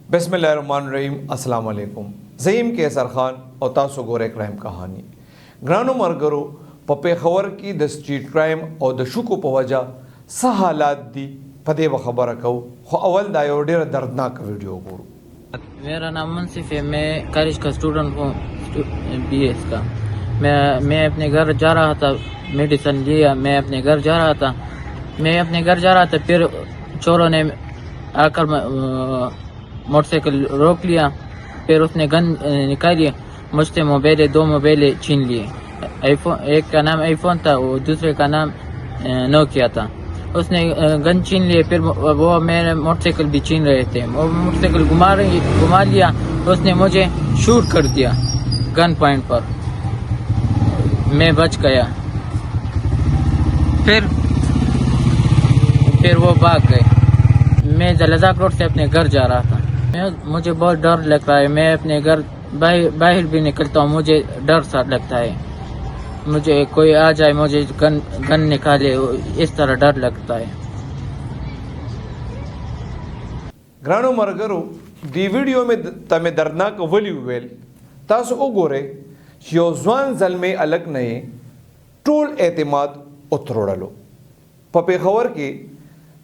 बिस्मिल्लाहिर्रहमानिर्रहीम अस्सलाम वालेकुम ज़हीम कैसर खान और तासो गोरे क्राइम कहानी ग्रानो मरगरो प पेखवर की द स्ट्रीट क्राइम और द शुको प वजह स हालात दी पदे व खबर को अवल दायो डेर दर्दनाक वीडियो को। मेरा नाम मुंसिफ है। मैं कॉलेज का स्टूडेंट हूँ, बीएस का। मैं अपने घर जा रहा था, मेडिसिन लिया। मैं अपने घर जा रहा था फिर चोरों ने आकर मोटरसाइकिल रोक लिया। फिर उसने गन निकाली, मुझसे दो मोबाइल छीन लिए। आईफोन, एक का नाम आईफोन था, वो दूसरे का नाम नोकिया था। उसने गन छीन लिए, फिर वो मेरे मोटरसाइकिल भी छीन रहे थे। वो मोटरसाइकिल घुमा लिया। उसने मुझे शूट कर दिया गन पॉइंट पर। मैं बच गया। फिर वो भाग गए। मैं जलजाक रोड से अपने घर जा रहा था। मुझे बहुत डर लगता है। मैं अपने घर बाहर भी निकलता हूँ, मुझे डर सा लगता है। मुझे कोई आ जाए, मुझे गन निकाले, इस तरह डर लगता है। ग्रानो मरगरो दी वीडियो में तमे दर्दनाक वली वेल तासो ओगोरे यो जवान जलमे अलग नए टोल एतमाद उतरोड़लो प पेखवर के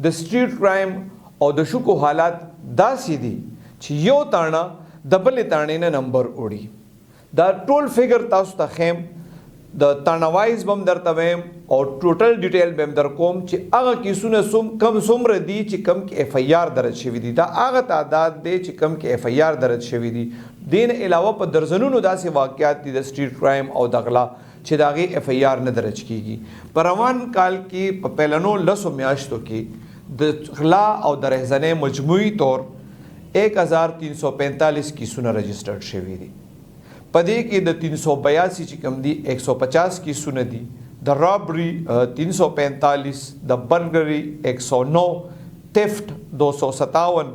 द स्ट्रीट क्राइम और द शुको हालात दा सीधी यो ताना दबल ताने ने नंबर उड़ी द टोल फिगर तासो तखेम द तानावाइज बम दर तवेम और टोटल डिटेल बम दर कोम ची आगा की सुने सुम कम सुमर दी ची कम की एफआईआर दर्ज शवी दी दा आगा तादाद दे ची कम की एफआईआर दर्ज शवी दी दिन अलावा पर दर्जनों दासी वाक़यात दी द स्ट्रीट क्राइम और दगला ची दागी एफआईआर न दर्ज कीगी। परवान काल की पहलनो लसो म्याश्तों की दगला और दरहजने मजमुई तौर 1345 की सुना रजिस्टर्ड शवी दी। पदे की द 382 चिकम दी 150 की सुन दी। द रॉबरी 345, द बर्गरी 109, थेफ्ट 257,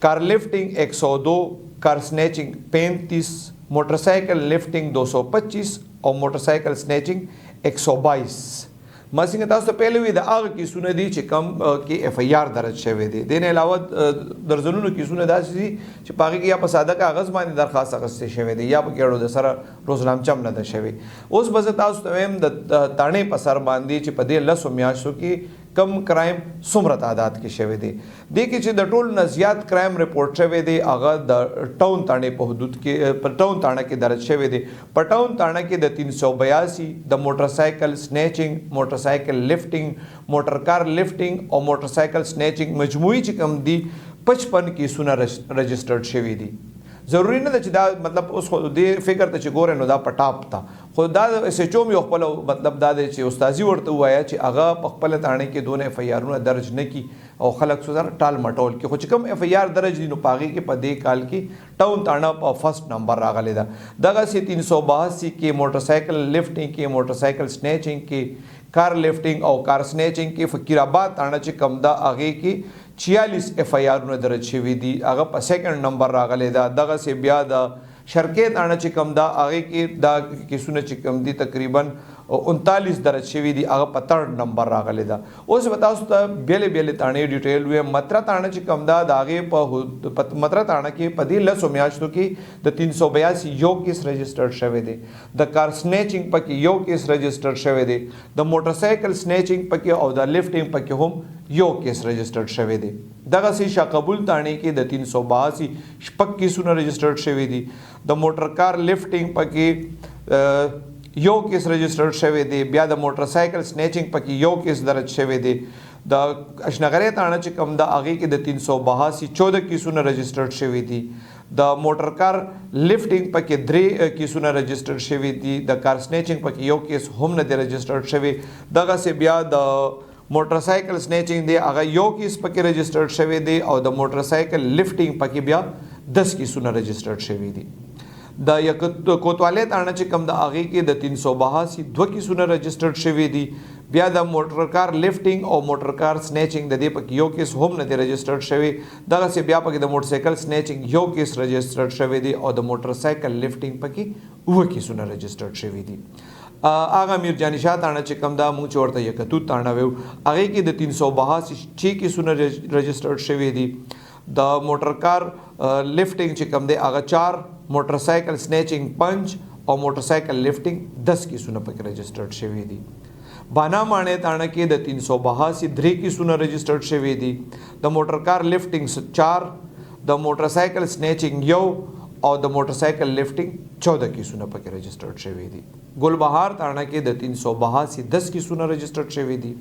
car lifting 102, car snatching 35, motorcycle lifting 225 और मोटरसाइकिल स्नैचिंग 122। मसिंग तास तो पहले भी आग की सुने दी चिकम की एफआईआर दर्ज शवे दे देने अलावा दर्जनों की सुने दासी पागी की या पसादा कागज मानी दरखास्त अगस्ते शवे दे या केड़ो द सर रोजनाम चम न द शवे उस बज तास तो एम द ताणे पसर बांधी च पदे लसो म्याशो की कम क्राइम सुमरत आदात की शवे दे देखी च द टोल नजियात क्राइम रिपोर्ट शवे दे आगा द टाउन ताणे पे हदूद के टाउन ताणा के दर्ज शवे दे पटाउन ताणा के द 382 the motorcycle snatching, motorcycle lifting, motor car lifting और मोटरसाइकिल स्नैचिंग मजमुई चिकम दी 55 की सुना रजिस्टर्ड शवी दी। ज़रूरी न दा मतलब उस दे फिक्र तो गोरे नो दा पटाप था खुदा से चोम यो खपल मतलब दादे चे उस्ताजी वर्त हुआ है चे आगा पखपल ताने के दोने एफआईआर दर्ज न की और खलक सुजार टाल मटोल के कुछ कम एफआईआर दर्ज दी पागी के पदे काल की टाउन ताना फर्स्ट नंबर रागा लेदा दगा से 382 के मोटरसाइकिल लिफ्टिंग के, मोटरसाइकिल स्नैचिंग के, कार लिफ्टिंग और कार स्नैचिंग के फकीराबाद ताना चे कमदा आगे की 46 एफआईआर दर्ज शवी दी आगा पर सेकंड नंबर रागले दा दगा से ब्या दा शरके ताना चिकम दा आगे की दा की सुने चिकम दी तकरीबन 39 दर्ज शवी दी आगा पर थर्ड नंबर रागले दा उस बताओ बेले बेले ताने डिटेल हुए मतरा ताना चिकम दा आगे पर मतरा ताना की पदी लसो म्याश्तो की द 382 यो केस रजिस्टर्ड शवे दे द कार स्नैचिंग पर की यो केस रजिस्टर्ड शवे दे द मोटरसाइकिल स्नैचिंग पर की और द लिफ्टिंग पर की हम यो केस रजिस्टर्ड शवे दे दगा से शाकबुल ताने की द 382 शपक की सुना रजिस्टर्ड शवे दी द मोटर कार लिफ्टिंग पर की यो केस रजिस्टर्ड शवे दे ब्या द मोटरसाइकिल स्नैचिंग पर की यो केस दर्ज शवे दे द अशनगरे ताना चिकम द आगे की द 382 14 की सुना रजिस्टर्ड शवे दी द मोटर कार लिफ्टिंग पर के 3 की सुना रजिस्टर्ड शवे दी द कार स्नैचिंग पर की यो केस हम न दे रजिस्टर्ड शवे दगा से ब्या द मोटरसाइकिल स्नैचिंग दे आगा यो केस पर के रजिस्टर्ड शवे दे और द मोटरसाइकिल लिफ्टिंग पर की ब्या 10 की सुना रजिस्टर्ड शवे दी द यक कोतवाले ताना चिकम द आगे की द 382 2 की सुना रजिस्टर्ड शवे दी ब्या द मोटर कार लिफ्टिंग और motor car snatching the they पर यो केस होम न दे रजिस्टर्ड शवे दगा से ब्या पर the motorcycle snatching yo case registered शवे दी और द मोटरसाइकिल लिफ्टिंग पर की वह की सुना रजिस्टर्ड शवे दी आगा मीर जानी शाह ताना चिकम दा मुँह चोरता यकतूत ताना वेव आगे की द 382 6 की सुना रजिस्टर्ड शवे दी د موټر کار لفټینګ چې کوم دی هغه 4 موټر سایکل سنیچینګ 5 او موټر سایکل لفټینګ 10 کیسونه پکې رجسټرډ شوي دي بانا ماڼۍ تاڼه کې د 382 3 کیسونه رجسټرډ شوي دي د موټر کار لفټینګ 4 د موټر سایکل سنیچینګ 1 او د موټر سایکل لفټینګ 14 کیسونه پکې رجسټرډ شوي دي ګلبهار تاڼه کې د 382 10 کیسونه رجسټرډ شوي دي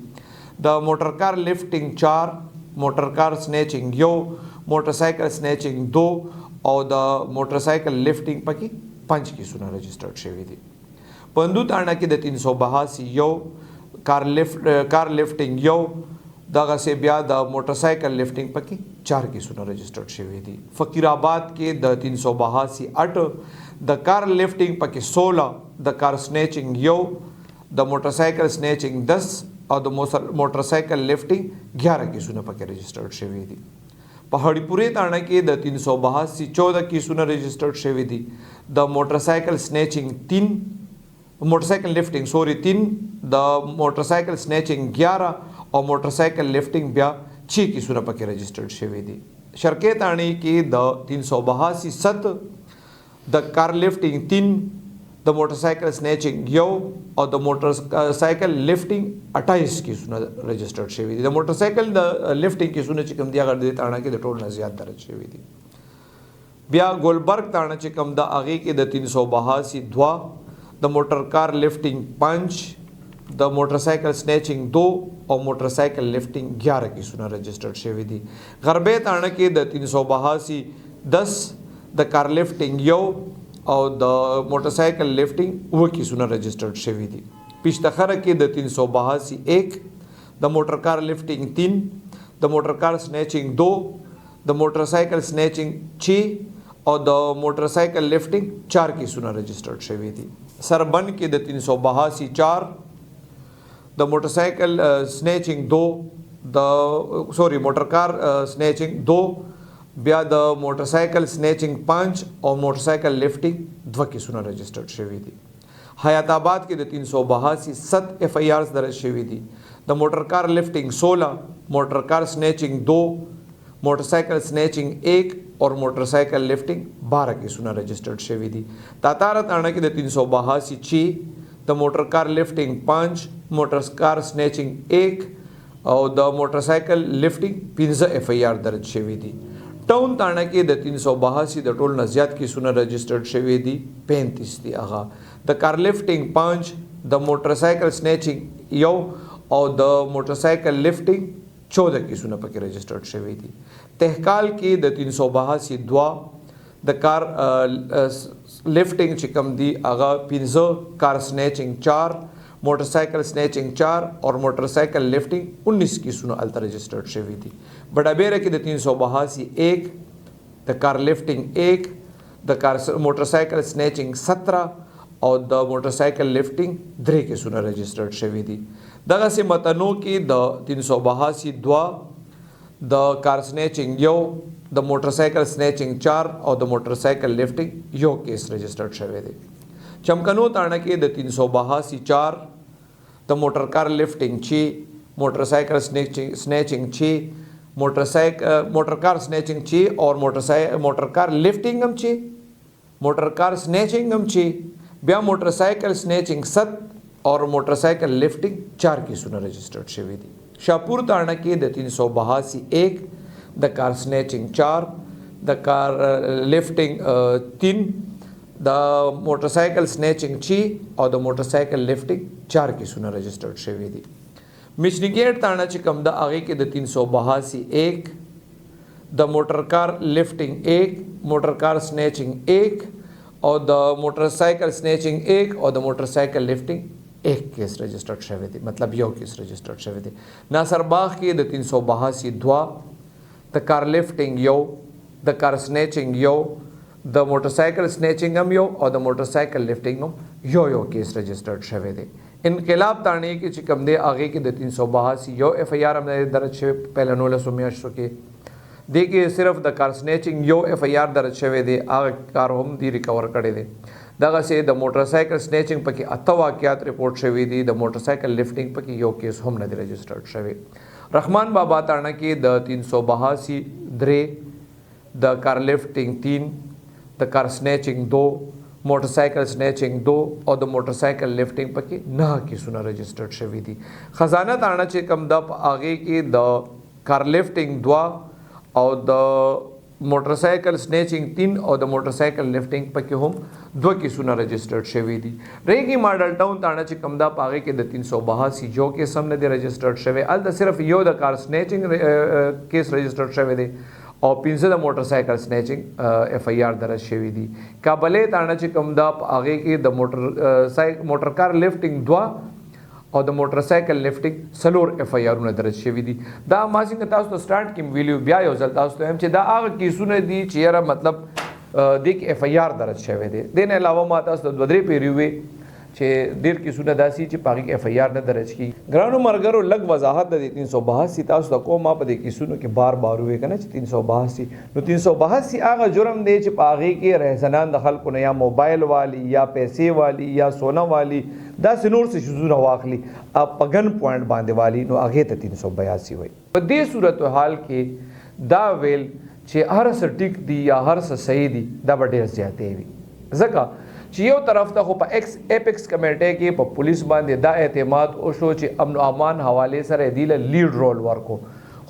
د موټر کار لفټینګ 4 موټر کار سنیچینګ 1 موټر سایکل سنیچینګ 2 او د موټر سایکل لفټینګ پکې 5 کیسونه رجسټرډ شوي دي پندو تاڼه کې د 382 یو کار لفټینګ 1 دغه سه بیا د موټر سایکل لفټینګ پکې 4 کیسونه رجسټرډ شوي دي فقیر آباد کې د 382 8 د کار لفټینګ پکې 16 د کار سنیچینګ 1 د موټر سایکل سنیچینګ 10 او د موټر سایکل لفټینګ 11 کیسونه پکې رجسټرډ شوي دي پهاړی پورې تاڼه کې د 382 14 کیسونه رجسټرډ شوي دي د موټر سایکل سنیچینګ 3 موټر سایکل لفټینګ 3 د موټر سایکل سنیچینګ 11 او موټر سایکل لفټینګ بیا 6 کیسونه پکې رجسټرډ شوي دي شرکې تاڼې کې د 382 7 د کار لفټینګ 3 د موټر سایکل سنیچینګ 1 او د موټر سایکل لفټینګ 28 کیسونه رجسټرډ شوي دي د موټر سایکل د لفټینګ کیسونه چې کوم دي هغه د تاڼه کې د ټول نه زیات درج شوي دي بیا ګلبرګ تاڼه چې کوم د هغې کې د 382 2 د موټر کار لفټینګ 5 د موټر سایکل سنیچینګ 2 او موټر سایکل لفټینګ 11 کیسونه رجسټرډ شوي دي غربې تاڼه کې د 382 10 د کار لفټینګ 1 او د موټر سایکل لفټینګ 9 کیسونه رجسټرډ شوي دي پشتخره کې د 382 1 د موټر کار لفټینګ 3 د موټر کار سنیچینګ 2 د موټر سایکل سنیچینګ 6 او د موټر سایکل لفټینګ 4 کیسونه رجسټرډ شوي دي سربن کې د 382 4 د موټر سایکل سنیچینګ 2 د موټر کار سنیچینګ 2 بیا د موټر سایکل سنیچینګ 5 او موټر سایکل لفټینګ 2 کیسونه رجسټرډ شوي دي حیات آباد کې د 382 7 اف آی آرز درج شوي دي د موټر کار لفټینګ 16 موټر کار سنیچینګ 2 موټر سایکل سنیچینګ 1 और मोटरसाइकिल लिफ्टिंग 12 केसونه रजिस्टर्ड शवी दी तातारा ताणा की 382 6 the motor car lifting 5 motor car snatching 1 और द मोटरसाइकिल लिफ्टिंग 15 एफआईआर दर्ज शवी दी टाउन ताणा की 382 द टोल नजियात केसونه रजिस्टर्ड शवी दी 35 दी आगा द कार लिफ्टिंग 5 द मोटरसाइकिल स्नैचिंग यो और द मोटरसाइकिल लिफ्टिंग 14 केसونه पक्के रजिस्टर्ड शवी दी तहकाल की द 382 2 द कार लिफ्टिंग चिकम दी आगा 15 कार स्नैचिंग 4 मोटरसाइकिल स्नैचिंग 4 और मोटरसाइकिल लिफ्टिंग 19 केसونه अलता रजिस्टर्ड शवी दी बड़ाबेरा की द 382 1 the car lifting 1 the car motorcycle snatching 17 और द मोटरसाइकिल लिफ्टिंग 3 केसونه रजिस्टर्ड शवी दी दगा से मतनों की द 382 2 the car snatching yo the motorcycle snatching 4 और द मोटरसाइकिल लिफ्टिंग यो केस रजिस्टर्ड शवे दे चमकनो ताणा के द 382 4 the motor car lifting 6 motorcycle snatching 6 motor car snatching 6 और मोटर कार लिफ्टिंग हम 6 मोटर कार स्नैचिंग हम 6 ब्या मोटरसाइकिल स्नैचिंग 7 और मोटरसाइकिल लिफ्टिंग 4 केसونه रजिस्टर्ड शवी दी शाहपुर ताणा के द 382 1 the car snatching 4 the car lifting 3 the motorcycle snatching 6 और द मोटरसाइकिल लिफ्टिंग 4 केसونه रजिस्टर्ड शवी दी मिशनिगेट ताणा ची कम द आगे के द 382 1 the motor car lifting 1 motor car snatching 1 और द मोटरसाइकिल स्नैचिंग 1 और द मोटरसाइकिल लिफ्टिंग 1 केस रजिस्टर्ड शवी थी मतलब यो केस रजिस्टर्ड शवी थी नासरबाग की द 382 2 the car lifting yo the car snatching yo the motorcycle snatching हम यो और द मोटरसाइकिल लिफ्टिंग यो केस रजिस्टर्ड शवी थी इनकलाब ताणी की चिकम दे आगे की द 382 यो एफआईआर हमने दर्ज शवे पहले 9 के देखिए सिर्फ द कार स्नैचिंग यो एफआईआर दर्ज शवे दे आगे कार हम दी रिकवर करे दे दगा से द मोटरसाइकिल स्नैचिंग पकी 8 वाक़यात रिपोर्ट शवी दी द मोटरसाइकिल लिफ्टिंग पकी यो केस हम नदी रजिस्टर्ड शवे रहमान बाबा ताणा की द 382 3 د کار لفټینګ 3 د کار سنیچنګ 2 موټرسایکل سنیچنګ 2 او د موټرسایکل لفټینګ پکې 9 کیسونه رجسټرډ شوي دي. خزانه تاڼه چې کم د هغې کې د کار لفټینګ 2 او د موټرسایکل سنیچنګ 3 او د موټرسایکل لفټینګ پکې هم 2 کیسونه رجسټرډ شوي دي. ریګي ماډل ټاون تاڼه چې کم دا پاغه کې د 382 جو کیس هم نه دی رجسټرډ شوی. الته صرف یو د کار سنیچنګ کیس رجسټرډ شوی دی او 15 د موټرسایکل سنیچنګ اف ای آر درج شوی دي. کابلې تاڼه چې کم دا پاغه کې د موټر کار لفټینګ 2 او د موټرسایکل لفټینګ سلور اف ای آرونه درج شوي دي. دا ما څنګه تاسو ته سٹارټ کې ویلیو بیا یو ځل تاسو ته هم چې دا هغه کیسونه دي چې یاره مطلب د کې اف ای آر درج شوی دی. د نه علاوه ما تاسو ته 2-3 پیریوي چې ډېر کیسونه داسي چې پاګه اف ای آر نه درج کی. ګرانو مرګرو لګ وضاحت د 382 تاسو ته کوم ما په دې کیسونو کې بار وې کنه چې 382 نو 382 هغه جرم دی چې پاګه کې رهزنان د خلکو نه یا موبایل والی یا پیسې والی یا سونا والی دا سنور څه شذونه واخلي په ګن پوینټ باندې والی نو هغه ته 382 وای. په دې صورتحال کې دا ویل چې هر څه ټیک دی یا هر څه صحیح دی دا به ډېر زیاتې وي ځکه چې یو طرف ته خو په اپیکس کمیټې کې په پولیس باندې دا اعتماد وشو چې امن او امان حواله سره دی له لیډ رول ورکو.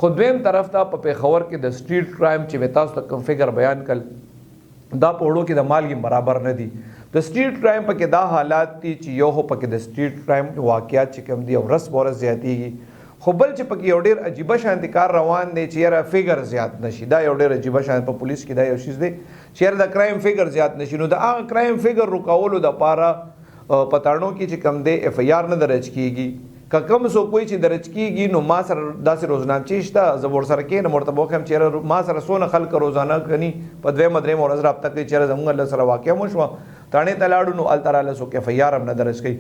خو دویم طرف ته په پیښور کې د سټریټ کرایم چې تاسو ته کوم فګر بیان کړ دا په وړو کې د مالګي برابر نه دي. د سټریټ کرایم پکې دا حالات دي چې یو هو پکې د سټریټ کرایم واقعیات چې کوم دي او ورځ بورځ زیاتېږي خو بل چې پکې یو ډېر عجیبه شانتي کار روان دی چې یاره فګر زیات نشي. دا یو ډېر عجیبه شان په پولیس کې دا یو شیز دی چې یاره د کرایم فګر زیات نشي. نو د هغه کرایم فګر رکولو دپاره پتاړو کې چې کم دی اف ای آر نه درج کیږي. که کم سو کوئی چې درج کیږي نو ما سره داسې روزنامچې شته زه ورسره کښېنم ورته به وښیم چې یاره ما سره څونه خلک روزانه کني په دویمه درېیمه ورځ رابطه کوي چې یاره زموږ له سره واقع وشوه تاڼې ته لاړو نو هلته راله څوک اف ای آر هم نه درج کوي.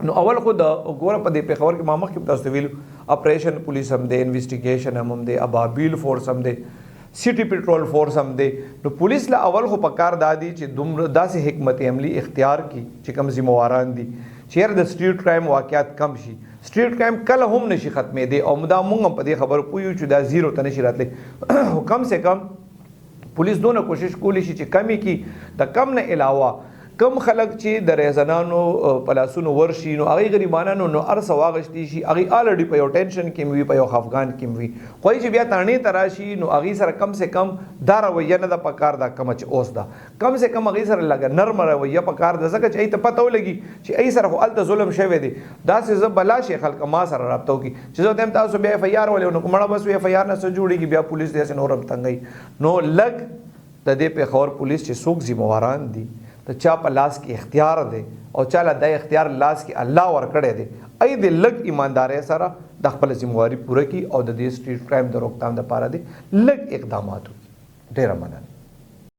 نو اول خو د ګوره په دې پیښور کې ما مخکې تاسو ته ویلو اپریشن پولیس هم دی انویسټیګیشن هم دی ابابیل فورس هم دی سټي پټرول فورس هم دی. نو پولیس له اول خو په کار دا دی چې دومره داسې حکمت عملي اختیار کړي چې کوم ذمواران دي چې یاره د سټریټ کرایم واقعیات کم شي. سټریټ کرایم کله هم نشي ختمېدی او دا موږ هم په دې خبرو پوه یو چې دا زیرو ته نشي راتلی خو کم سے کم پولیس دونه کوشش کولی شي چې کمی کړي. د کم نه علاوه کم خلک چې د رهزنانو په لاسونو ورشي نو هغې غریبانانو نو هر څه واغشتي شي هغې الرډي په یو ټینشن کې وي په یو خفګان کې وي خو چې بیا تاڼې ته راشي نو هغې سره کم سے کم دا رویه نه ده په کار دا کمه چې اوس ده کم سے کم هغې سره لږه نرمه رویه په کار ده ځکه چې هغې ته پته ولګي چې هغې سره خو هلته ظلم شوی دی داسې زه بلا شي خلک ما سره رابطه وکړي چې زه ورته یم تاسو بیا اف ای آر ولې نو مړه بس اف ای آر نه څه جوړېږي بیا پولیس داسې نور هم تنګوي. نو لږ د دې پیښور پولیس چې څوک ذمواران دي د چا په لاس کې اختیار دی او چا له دا اختیار لاس کې الله ورکړی دی ای د لږ ایماندارۍ سره د خپل ذمواري پوره کړي او د دې سټریټ کرایم د روکتام دپاره دی لږ اقدامات وکړي. ډېره مننه.